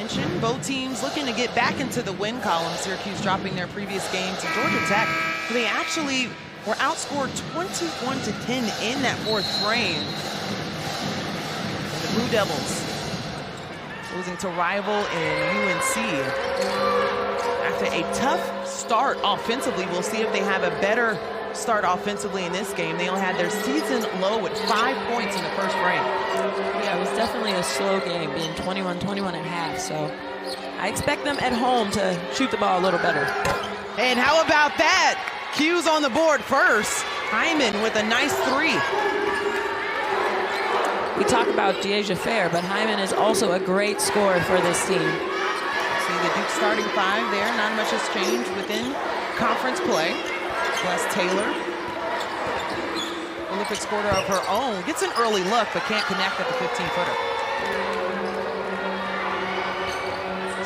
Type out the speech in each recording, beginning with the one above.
mentioned, both teams looking to get back into the win column. Syracuse dropping their previous game to Georgia Tech. They actually were outscored 21-10 in that fourth frame. The Blue Devils losing to rival in UNC. After a tough start offensively, we'll see if they have a better start offensively in this game. They only had their season low at 5 points in the first frame. Yeah, it was definitely a slow game, being 21-21 at half, so I expect them at home to shoot the ball a little better. And how about that? Q's on the board first. Hyman with a nice three. We talk about Deasia Fair, but Hyman is also a great scorer for this team. See the Duke starting five there. Not much has changed within conference play. Celeste Taylor, Olympic scorer of her own, gets an early look but can't connect at the 15-footer.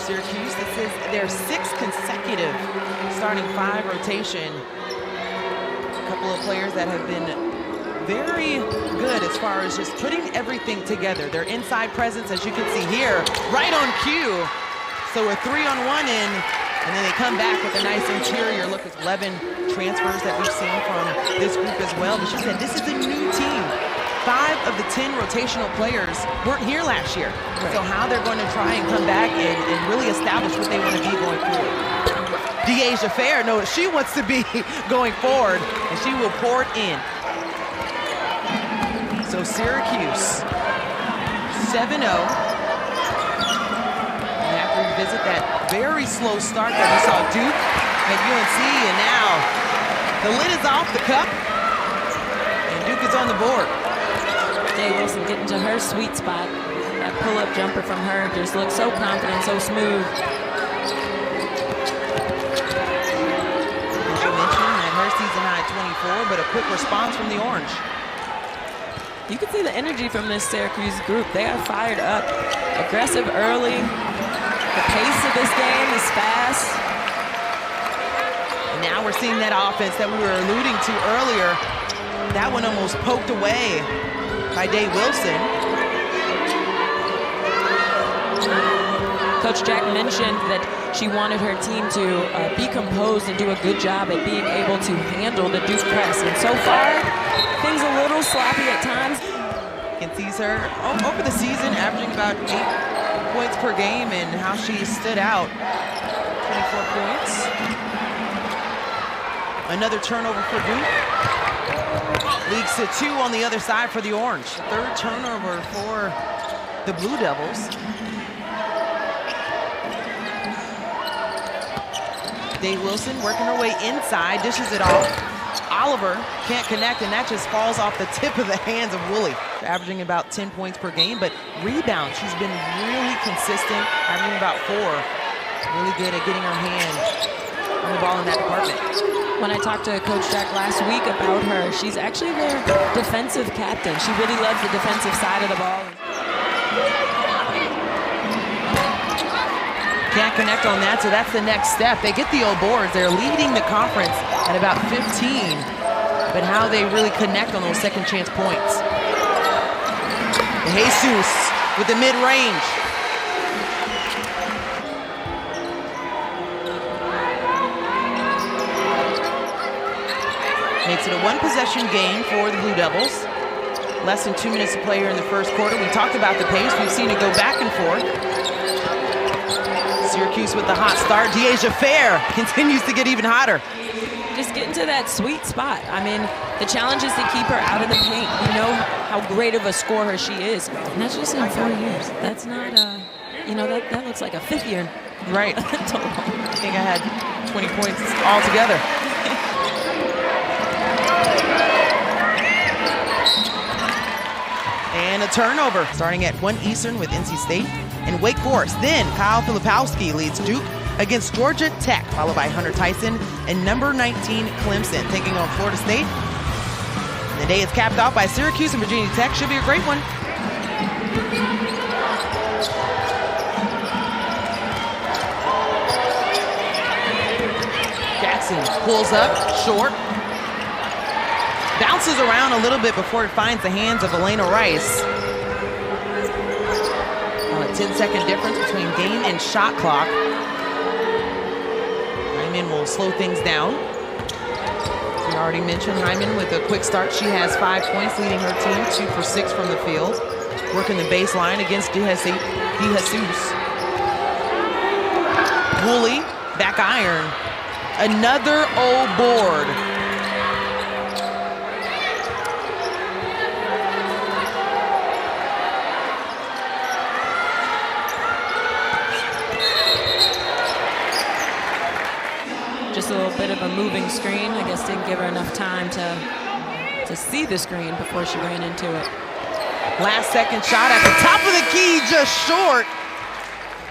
Syracuse, this is their sixth consecutive starting five rotation. A couple of players that have been very good as far as just putting everything together. Their inside presence, as you can see here, right on cue. So a 3-on-1 in, and then they come back with a nice interior look at 11 transfers that we've seen from this group as well. But she said this is a new team. 5 of the 10 rotational players weren't here last year. Right. So how they're going to try and come back and really establish what they want to be going forward. Deasia Fair knows she wants to be going forward, and she will pour it in. So Syracuse, 7-0. We have to revisit that very slow start that we saw Duke at UNC, and now the lid is off the cup, and Duke is on the board. Day-Wilson getting to her sweet spot. That pull-up jumper from her just looks so confident, so smooth. As you mentioned, at her season high 24, but a quick response from the Orange. You can see the energy from this Syracuse group. They are fired up, aggressive early. The pace of this game is fast. And now we're seeing that offense that we were alluding to earlier. That one almost poked away by Day-Wilson. Coach Jack mentioned that she wanted her team to be composed and do a good job at being able to handle the Duke press. And so far, things a little sloppy at times. You can see her over the season averaging about 8 points per game, and how she stood out. 24 points. Another turnover for Duke. Leads to 2 on the other side for the Orange. Third turnover for the Blue Devils. Day-Wilson working her way inside, dishes it off. Oliver can't connect, and that just falls off the tip of the hands of Woolley. Averaging about 10 points per game, but rebound, she's been really consistent, averaging about 4. Really good at getting her hand on the ball in that department. When I talked to Coach Jack last week about her, she's actually their defensive captain. She really loves the defensive side of the ball. Can't connect on that, so that's the next step. They get the old boards. They're leading the conference at about 15, but how they really connect on those second chance points. Jesus with the mid-range. Makes it a one-possession game for the Blue Devils. Less than 2 minutes to play here in the first quarter. We talked about the pace. We've seen it go back and forth. Syracuse with the hot start. Deasia Fair continues to get even hotter. Just getting to that sweet spot. I mean, the challenge is to keep her out of the paint. We know how great of a scorer she is. And that's just in 4 years. That's not, you know, that looks like a 5th year. Right. Total. I think I had 20 points altogether. And a turnover, starting at 1 Eastern with NC State and Wake Forest. Then Kyle Filipowski leads Duke against Georgia Tech, followed by Hunter Tyson and number 19 Clemson, taking on Florida State. The day is capped off by Syracuse and Virginia Tech. Should be a great one. Jackson pulls up, short. Bounces around a little bit before it finds the hands of Alaina Rice. A 10-second difference between game and second shot clock. Hyman will slow things down. We already mentioned Hyman with a quick start. She has 5 points, leading her team 2 for 6 from the field. Working the baseline against De Jesus. Woolley, back iron. Another old board. Just a little bit of a moving screen. I guess didn't give her enough time to see the screen before she ran into it. Last second shot at the top of the key, just short.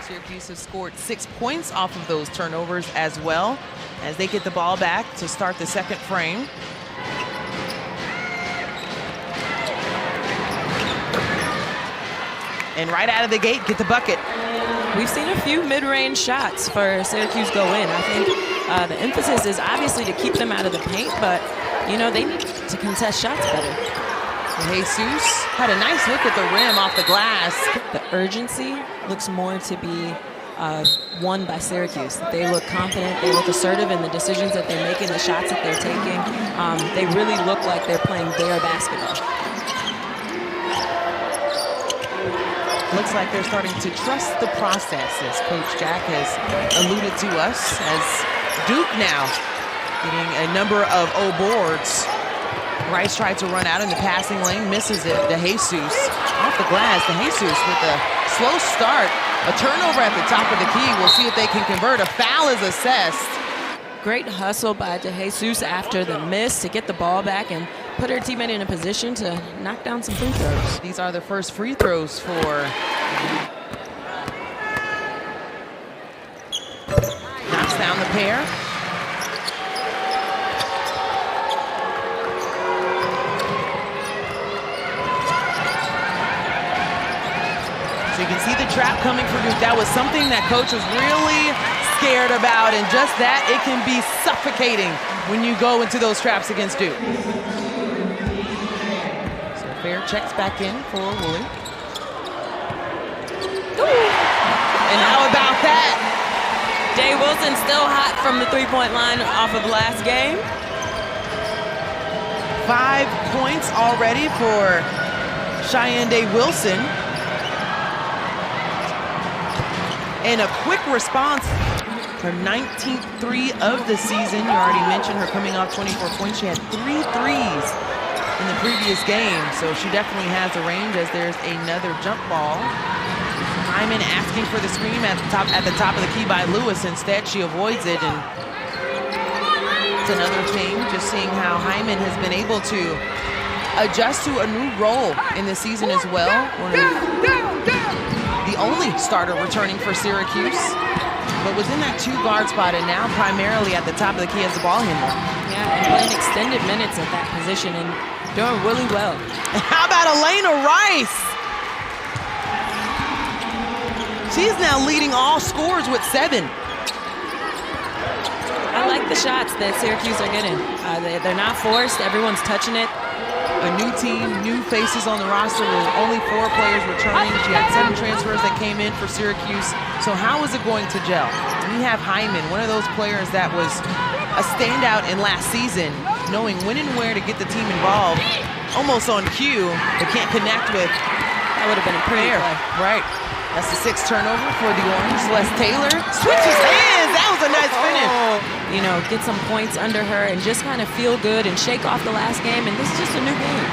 Syracuse has scored 6 points off of those turnovers as well as they get the ball back to start the second frame. And right out of the gate, get the bucket. We've seen a few mid-range shots for Syracuse go in. I think the emphasis is obviously to keep them out of the paint, but, you know, they need to contest shots better. Jesus had a nice look at the rim off the glass. The urgency looks more to be won by Syracuse. They look confident, they look assertive in the decisions that they're making, the shots that they're taking. They really look like they're playing their basketball. Looks like they're starting to trust the process, as Coach Jack has alluded to us, as Duke now getting a number of O boards. Rice tried to run out in the passing lane, misses it. De Jesus off the glass. De Jesus with a slow start. A turnover at the top of the key. We'll see if they can convert. A foul is assessed. Great hustle by De Jesus after the miss to get the ball back and put her teammate in a position to knock down some free throws. These are the first free throws for knocks down the pair. So you can see the trap coming for Duke. That was something that coach was really scared about, and just that, it can be suffocating when you go into those traps against Duke. So Fair checks back in for Woolley. And how about that? Day-Wilson still hot from the three-point line off of last game. 5 points already for Shayeann Day-Wilson. And a quick response, her 19th three of the season. You already mentioned her coming off 24 points. She had 3 threes in the previous game, so she definitely has the range as there's another jump ball. Hyman asking for the screen at the top of the key by Lewis. Instead, she avoids it, and it's another thing, just seeing how Hyman has been able to adjust to a new role in the season as well. The only starter returning for Syracuse, but was in that 2-guard spot and now primarily at the top of the key as the ball handler. Yeah, and playing extended minutes at that position and doing really well. And how about Alaina Rice? She's now leading all scorers with 7. I like the shots that Syracuse are getting. They're not forced, everyone's touching it. A new team, new faces on the roster with only 4 players returning. She had 7 transfers that came in for Syracuse. So how is it going to gel? We have Hyman, one of those players that was a standout in last season, knowing when and where to get the team involved, almost on cue, but can't connect with. That would have been a pretty play. Right. That's the 6th turnover for the Orange. Celeste Taylor switches hands. That was a nice finish. You know, get some points under her and just kind of feel good and shake off the last game. And this is just a new game.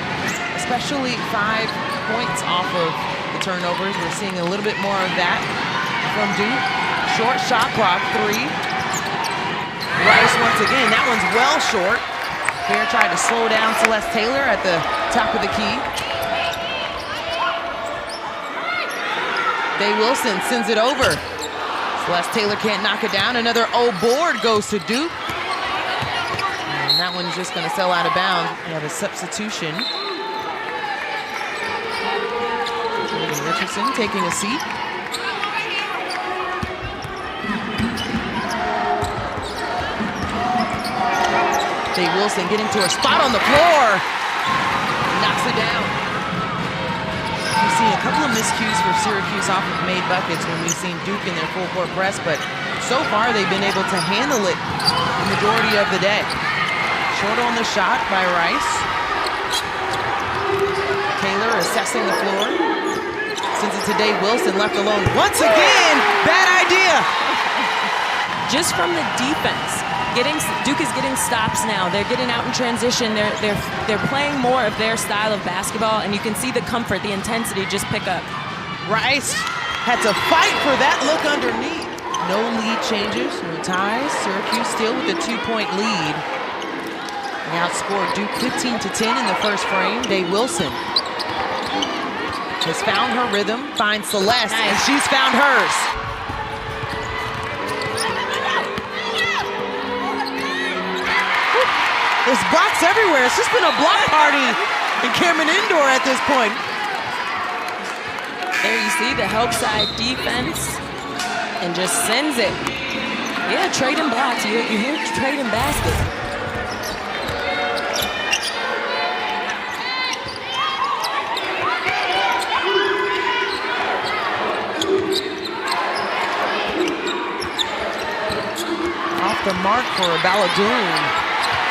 Especially 5 points off of the turnovers. We're seeing a little bit more of that from Duke. Short shot clock, 3. Rice once again. That one's well short. Fair tried to slow down Celeste Taylor at the top of the key. Day-Wilson sends it over. Celeste Taylor can't knock it down. Another O board goes to Duke. And that one's just going to sail out of bounds. We have a substitution. Richardson taking a seat. Day-Wilson getting to her spot on the floor. Knocks it down. You see seen a couple of miscues for Syracuse off of made buckets when we've seen Duke in their full court press, but so far they've been able to handle it the majority of the day. Short on the shot by Rice. Taylor assessing the floor. Since it's a Day-Wilson left alone once again. Bad idea. Just from the defense. Duke is getting stops now. They're getting out in transition. They're playing more of their style of basketball, and you can see the comfort, the intensity just pick up. Rice had to fight for that look underneath. No lead changes, no ties. Syracuse still with a 2-point lead. They outscored Duke 15-10 in the first frame. Day-Wilson has found her rhythm, finds Celeste, and she's found hers. There's blocks everywhere. It's just been a block party in Cameron Indoor at this point. There you see the help side defense and just sends it. Yeah, trading blocks. You hear trading baskets. Off the mark for Balogun.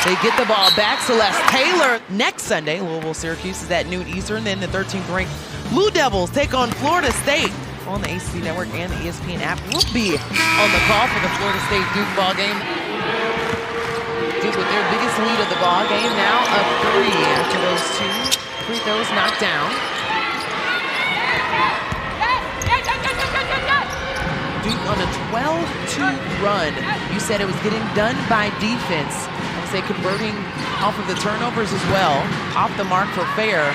They get the ball back. Celeste Taylor. Next Sunday, Louisville-Syracuse is at noon Eastern. Then the 13th-ranked Blue Devils take on Florida State on the ACC Network and the ESPN app. We'll be on the call for the Florida State-Duke ball game. Duke with their biggest lead of the ball game, now up 3 after those 2 free throws knocked down. Duke on a 12-2 run. You said it was getting done by defense. They converting off of the turnovers as well. Off the mark for Fair.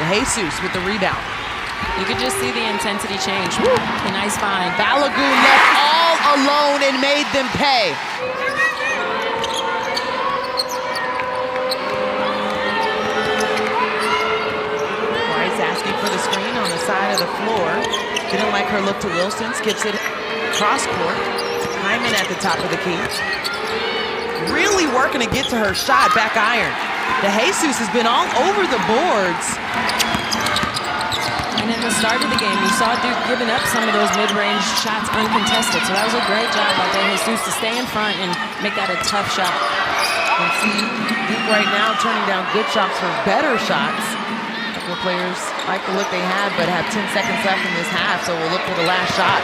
Jesus with the rebound. You could just see the intensity change. Woo. A nice find. Balogun left all alone and made them pay. Rice asking for the screen on the side of the floor. Didn't like her look to Wilson. Skips it cross court. Hyman at the top of the key. Really working to get to her shot, back iron. Jesus has been all over the boards. And at the start of the game, you saw Duke giving up some of those mid-range shots uncontested. So that was a great job by Jesus to stay in front and make that a tough shot. And see Duke right now turning down good shots for better shots. A couple of players like the look they have, but have 10 seconds left in this half, so we'll look for the last shot.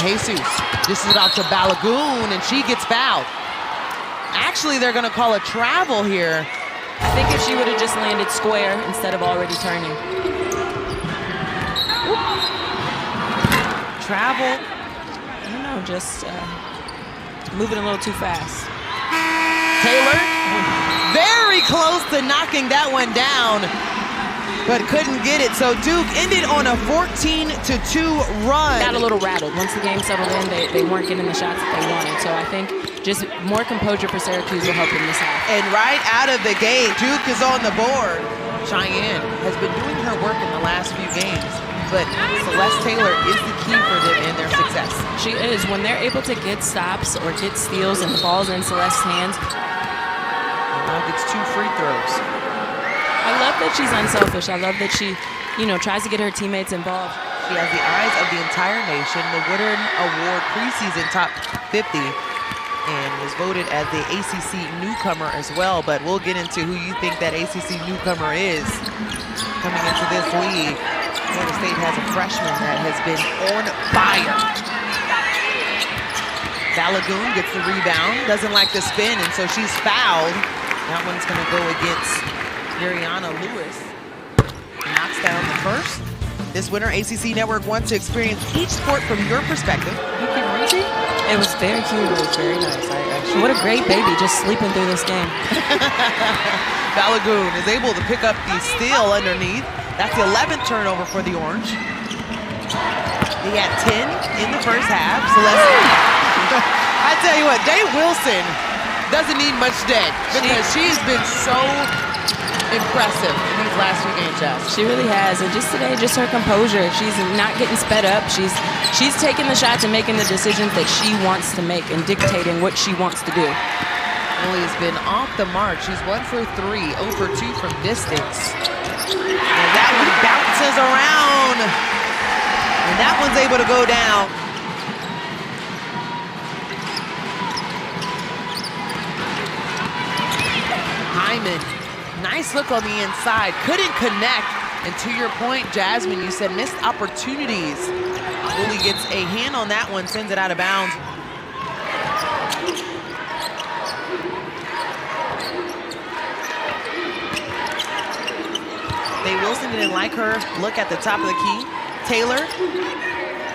Jesus dishes it out to Balogun, and she gets fouled. Actually, they're going to call a travel here. I think if she would have just landed square instead of already turning. Travel. I don't know, just moving a little too fast. Taylor, very close to knocking that one down, but couldn't get it. So Duke ended on a 14-2 run. Got a little rattled. Once the game settled in, they weren't getting the shots that they wanted. So I think just more composure for Syracuse will help in this half. And right out of the gate, Duke is on the board. Shayeann has been doing her work in the last few games, but Celeste Taylor is the key for them in their success. She is. When they're able to get stops or get steals and the ball's in Celeste's hands. Now gets 2 free throws. I love that she's unselfish. I love that she, tries to get her teammates involved. She has the eyes of the entire nation, the Woodard Award preseason top 50, and was voted as the ACC newcomer as well. But we'll get into who you think that ACC newcomer is coming into this league. Florida State has a freshman that has been on fire. Balogun gets the rebound, doesn't like the spin, and so she's fouled. That one's going to go against Ariana Lewis. Knocks down the first. This winter, ACC Network wants to experience each sport from your perspective. It was very cute. It was very nice. What a great baby just sleeping through this game. Balogun is able to pick up the steal underneath. That's the 11th turnover for the Orange. They had 10 in the first half. Celeste. I tell you what, Day-Wilson doesn't need much day because she has been so impressive in these last few games, Jess. She really has, and just today, just her composure. She's not getting sped up. She's taking the shots and making the decisions that she wants to make and dictating what she wants to do. Lily has been off the mark. She's 1 for 3, 0 for 2 from distance. And that one bounces around. And that one's able to go down. Hyman, nice look on the inside. Couldn't connect. And to your point, Jasmine, you said missed opportunities. Lily gets a hand on that one, sends it out of bounds. Day-Wilson didn't like her look at the top of the key. Taylor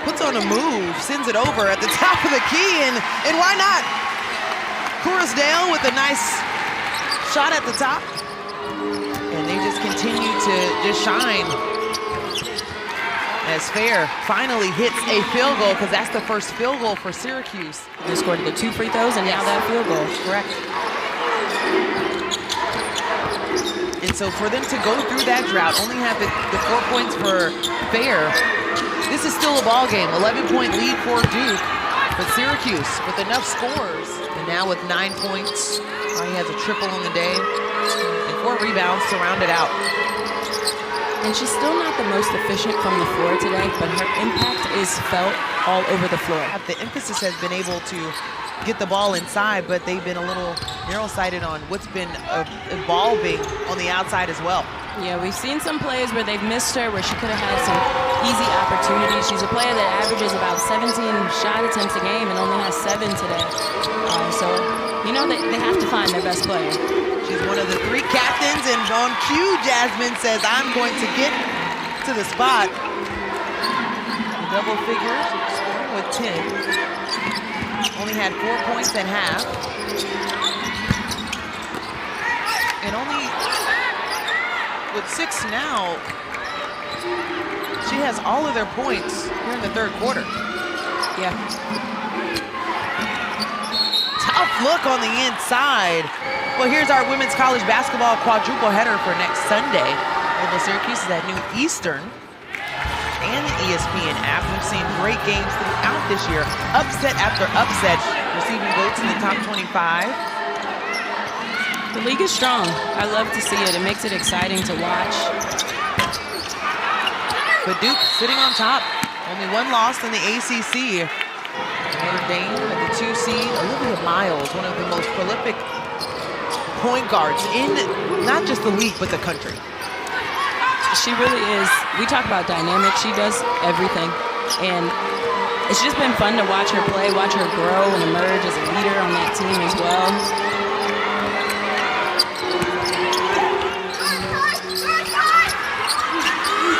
puts on a move, sends it over at the top of the key, and why not? Kurisdale with a nice shot at the top. And they just continue to just shine as Fair finally hits a field goal, because that's the first field goal for Syracuse. They scored the 2 free throws and now that field goal. Correct. And so for them to go through that drought, only have the 4 points for Fair, this is still a ball game. 11-point lead for Duke, but Syracuse with enough scores. And now with 9 points, he has a triple on the day and 4 rebounds to round it out. And she's still not the most efficient from the floor today, but her impact is felt all over the floor. The emphasis has been able to get the ball inside, but they've been a little narrow-sighted on what's been evolving on the outside as well. Yeah, we've seen some plays where they've missed her, where she could have had some easy opportunities. She's a player that averages about 17 shot attempts a game and only has 7 today. So, you know, they have to find their best player. She's one of the 3 captains, and on cue, Jasmine says, I'm going to get to the spot. Double figures, scoring with 10. Only had 4 points at half. And only with 6 now, she has all of their points here in the third quarter. Yeah. Tough look on the inside. Well, here's our women's college basketball quadruple header for next Sunday. Louisville Syracuse is at noon Eastern and the ESPN app. We've seen great games throughout this year. Upset after upset, receiving votes in the top 25. The league is strong. I love to see it. It makes it exciting to watch. But Duke sitting on top. Only 1 loss in the ACC. Notre Dame at the 2 seed. Olivia Miles, one of the most prolific point guards in not just the league, but the country. She really is. We talk about dynamic. She does everything. And it's just been fun to watch her play, watch her grow and emerge as a leader on that team as well.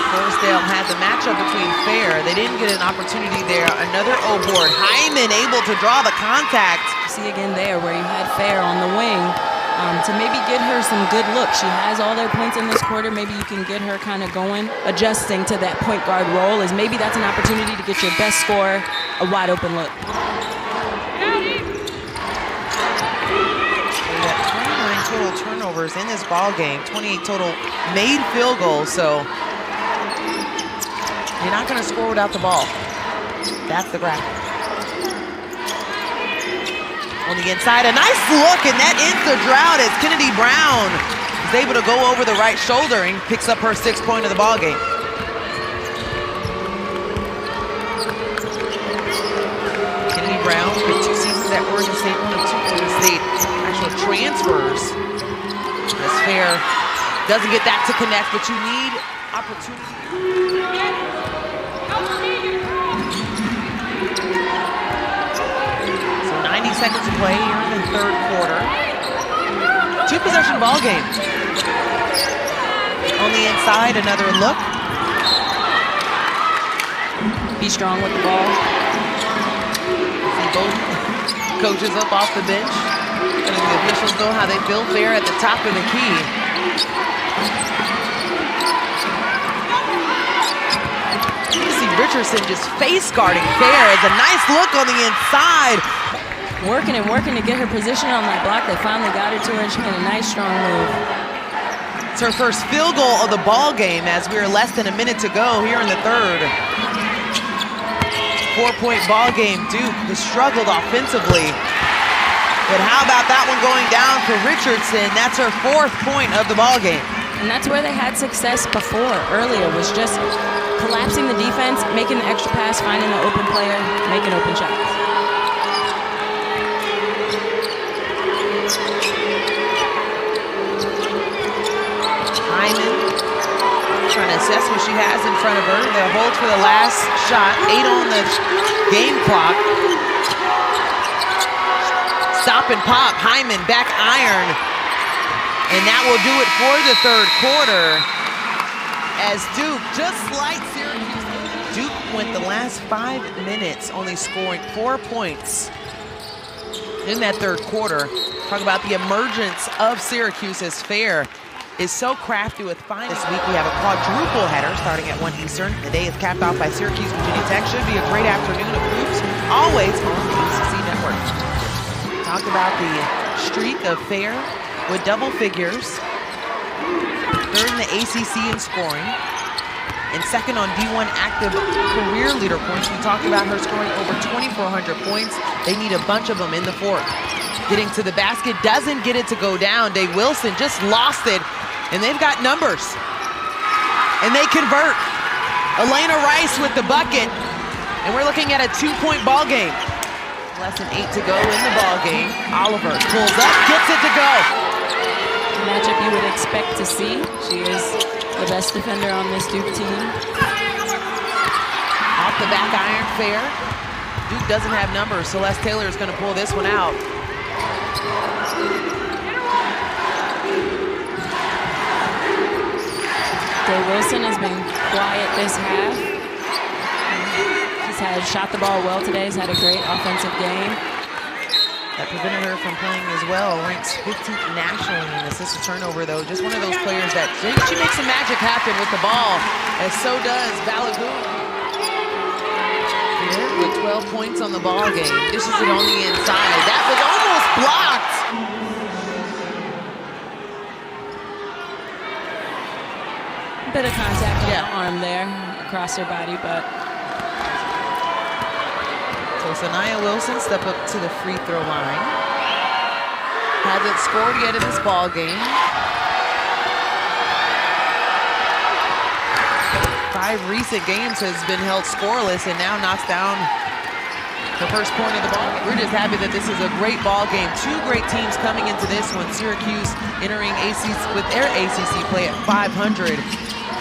Kurisdale had the matchup between Fair. They didn't get an opportunity there. Another O-board. Hyman able to draw the contact. See again there where you had Fair on the wing. To maybe get her some good looks. She has all their points in this quarter. Maybe you can get her kind of going, adjusting to that point guard role, as maybe that's an opportunity to get your best scorer a wide open look. We got 29 total turnovers in this ball game, 28 total made field goals, so you're not going to score without the ball. That's the graphic. On the inside, a nice look, and that ends the drought as Kennedy Brown is able to go over the right shoulder and picks up her 6th point of the ball game. Kennedy Brown with 2 seasons at Oregon State, one of 2 Oregon State actual transfers. As Fair doesn't get that to connect, but you need opportunity. 90 seconds to play here in the third quarter. 2-possession ball game. On the inside, another look. Be strong with the ball. See both coaches up off the bench. And the officials know how they feel. Fair at the top of the key. You see Richardson just face guarding Fair. As a nice look on the inside. Working and working to get her position on that block. They finally got her to her, and she made a nice, strong move. It's her first field goal of the ball game as we are less than a minute to go here in the third. 4-point ball game. Duke has struggled offensively. But how about that one going down for Richardson? That's her 4th point of the ball game. And that's where they had success before, earlier, was just collapsing the defense, making the extra pass, finding the open player, making open shots. Hyman trying to assess what she has in front of her. They'll hold for the last shot. 8 on the game clock. Stop and pop. Hyman back iron. And that will do it for the third quarter. As Duke, just like Syracuse, Duke went the last 5 minutes only scoring 4 points in that third quarter. Talk about the emergence of Syracuse as Fair is so crafty with fine. This week we have a quadruple header starting at 1 Eastern. The day is capped off by Syracuse, Virginia Tech. Should be a great afternoon of hoops, always on the ACC network. Talk about the streak of Fair with double figures. Third in the ACC in scoring. And second on D1 active career leader points. We talked about her scoring over 2,400 points. They need a bunch of them in the fourth. Getting to the basket, doesn't get it to go down. Day-Wilson just lost it. And they've got numbers. And they convert. Alaina Rice with the bucket. And we're looking at a 2-point ball game. Less than 8 to go in the ball game. Oliver pulls up, gets it to go. A matchup you would expect to see. She is the best defender on this Duke team. Off the back iron, Fair. Duke doesn't have numbers. Celeste Taylor is going to pull this one out. Day-Wilson has been quiet this half. Has shot the ball well today, has had a great offensive game. That prevented her from playing as well. Ranks 15th nationally in assist to turnover, though. Just one of those players that she makes some magic happen with the ball, as so does Balogun. With 12 points on the ball game. This is it on the inside. That was almost blocked. A bit of contact on the arm there, across her body, but so Alaina Wilson step up to the free throw line. Hasn't scored yet in this ball game. 5 recent games has been held scoreless and now knocks down the first point of the ball. We're just happy that this is a great ball game. 2 great teams coming into this one. Syracuse entering ACC with their ACC play at 500,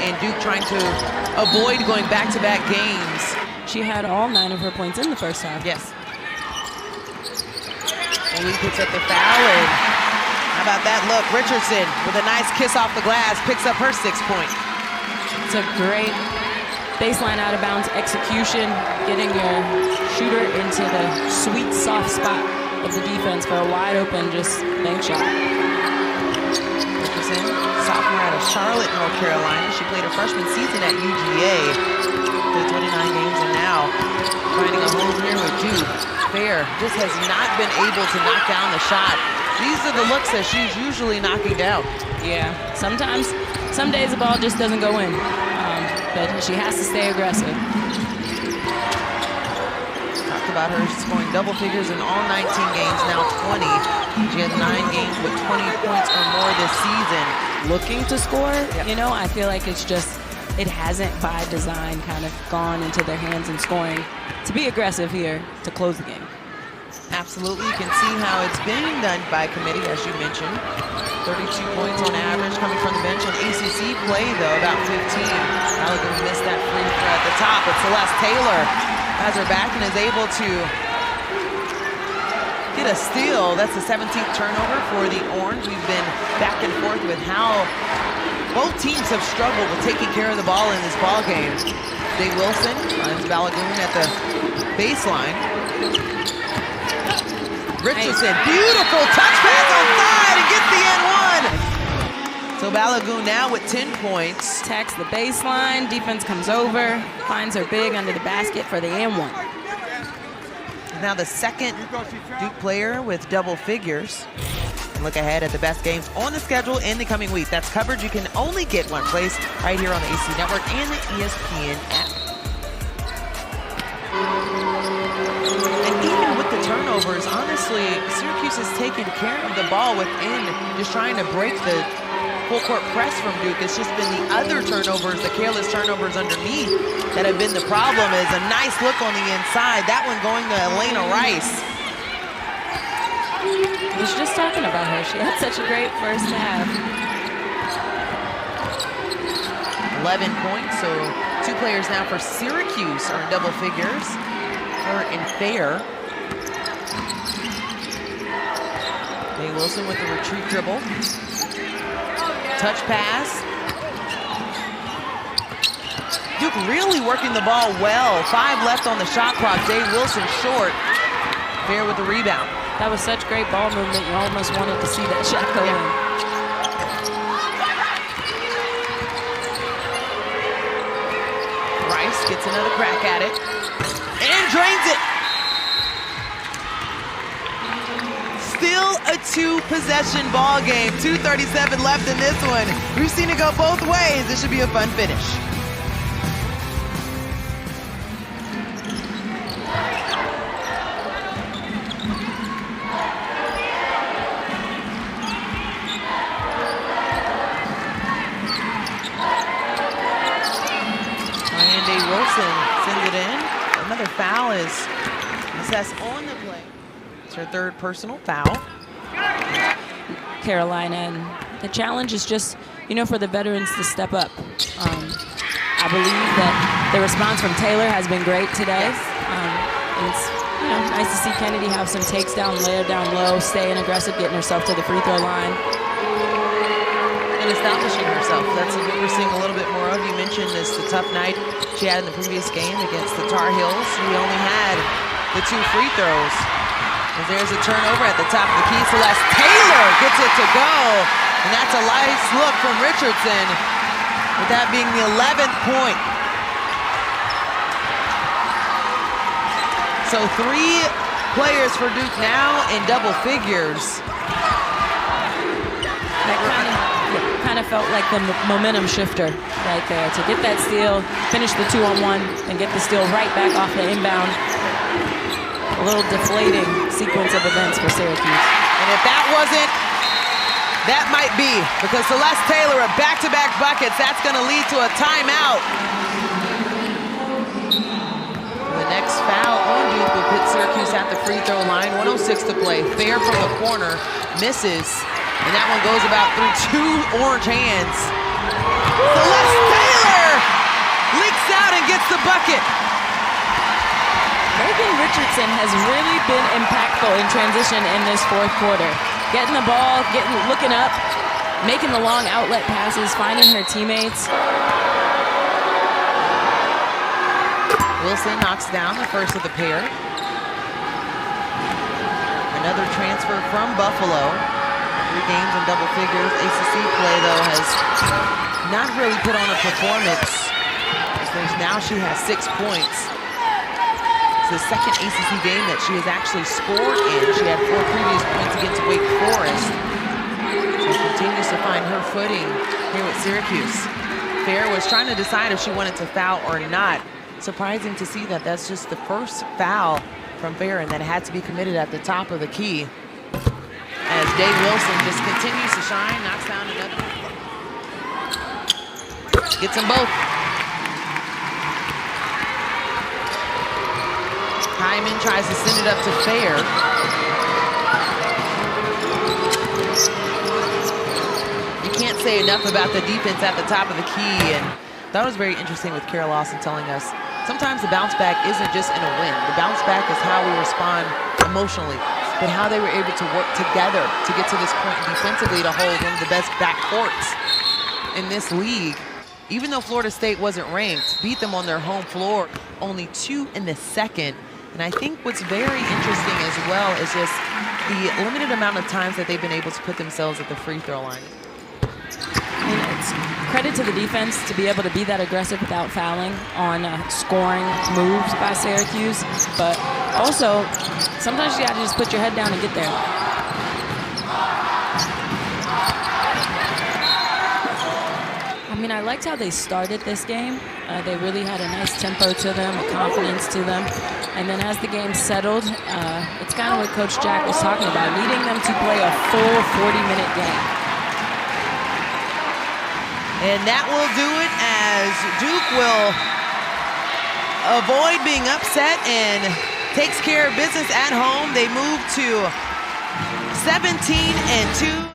and Duke trying to avoid going back-to-back games. She had all 9 of her points in the first half. Yes. Lee picks up the foul, and how about that look? Richardson with a nice kiss off the glass picks up her 6th point. It's a great baseline out of bounds execution, getting your shooter into the sweet soft spot of the defense for a wide open just bank shot. Richardson, sophomore out of Charlotte, North Carolina. She played her freshman season at UGA. Played 29 games and now finding a home here with Duke. Fair just has not been able to knock down the shot. These are the looks that she's usually knocking down. Yeah, sometimes, some days the ball just doesn't go in, but she has to stay aggressive. Talked about her scoring double figures in all 19 games, now 20. She has 9 games with 20 points or more this season. Looking to score, you know, I feel like it's just, it hasn't by design kind of gone into their hands in scoring to be aggressive here to close the game. Absolutely, you can see how it's being done by committee, as you mentioned. 32 points on average coming from the bench. On ACC play, though, about 15. Balogun missed that free throw at the top, but Celeste Taylor has her back and is able to get a steal. That's the 17th turnover for the Orange. We've been back and forth with how both teams have struggled with taking care of the ball in this ball game. Day-Wilson finds Balogun at the baseline. Richardson, beautiful touch pass outside and gets the N1. So Balogun now with 10 points. Attacks the baseline, defense comes over, finds her big under the basket for the N1. Now the second Duke player with double figures. Look ahead at the best games on the schedule in the coming week. That's coverage you can only get one place, right here on the AC Network and the ESPN app. And even with the turnovers, honestly, Syracuse has taken care of the ball within, just trying to break the full court press from Duke. It's just been the other turnovers, the careless turnovers underneath that have been the problem. Is a nice look on the inside. That one going to Alaina Rice. I was just talking about her. She had such a great first half. 11 points, so 2 players now for Syracuse are in double figures. Her and Fair. Day-Wilson with the retreat dribble. Touch pass. Duke really working the ball well. 5 left on the shot clock. Day-Wilson short. Fair with the rebound. That was such great ball movement. You almost wanted to see that shot go in. Rice gets another crack at it and drains it. Still a 2-possession ball game. 2:37 left in this one. We've seen it go both ways. This should be a fun finish. Shayeann Day-Wilson sends it in. Another foul is assessed on the play. It's her 3rd personal foul. Carolina, and the challenge is just, you know, for the veterans to step up. I believe that the response from Taylor has been great today. Yes. It's, you know, nice to see Kennedy have some takes down, lay her down low, staying aggressive, getting herself to the free throw line. And establishing herself. That's what we're seeing a little bit more of. You mentioned this, the tough night she had in the previous game against the Tar Heels. She only had the 2 free throws. And there's a turnover at the top of the key. Celeste Taylor gets it to go. And that's a nice look from Richardson, with that being the 11th point. So 3 players for Duke now in double figures. That kind of felt like the momentum shifter right there. To get that steal, finish the 2-on-1, and get the steal right back off the inbound. A little deflating sequence of events for Syracuse. And if that wasn't, that might be, because Celeste Taylor, a back-to-back buckets, that's going to lead to a timeout. The next foul on Duke will put Syracuse at the free throw line. 1:06 to play. Fair from the corner, misses, and that one goes about through 2 orange hands. Celeste Taylor leaks out and gets the bucket. Megan Richardson has really been impactful in transition in this 4th quarter. Getting the ball, looking up, making the long outlet passes, finding her teammates. Wilson knocks down the first of the pair. Another transfer from Buffalo. 3 games in double figures. ACC play, though, has not really put on a performance. Now she has 6 points. It's the 2nd ACC game that she has actually scored in. She had 4 previous points against Wake Forest. So continues to find her footing here with Syracuse. Fair was trying to decide if she wanted to foul or not. Surprising to see that that's just the first foul from Fair, and that had to be committed at the top of the key. As Day-Wilson just continues to shine, knocks down another. Gets them both. Hyman tries to send it up to Fair. You can't say enough about the defense at the top of the key, and that was very interesting with Kara Lawson telling us sometimes the bounce back isn't just in a win. The bounce back is how we respond emotionally, but how they were able to work together to get to this point defensively to hold one of the best backcourts in this league. Even though Florida State wasn't ranked, beat them on their home floor, only 2 in the 2nd. And I think what's very interesting as well is just the limited amount of times that they've been able to put themselves at the free throw line. I mean, it's credit to the defense to be able to be that aggressive without fouling on scoring moves by Syracuse. But also, sometimes you got to just put your head down and get there. I mean, I liked how they started this game. They really had a nice tempo to them, a confidence to them. And then as the game settled, it's kind of what Coach Jack was talking about, needing them to play a full 40-minute game. And that will do it as Duke will avoid being upset and takes care of business at home. They move to 17-2.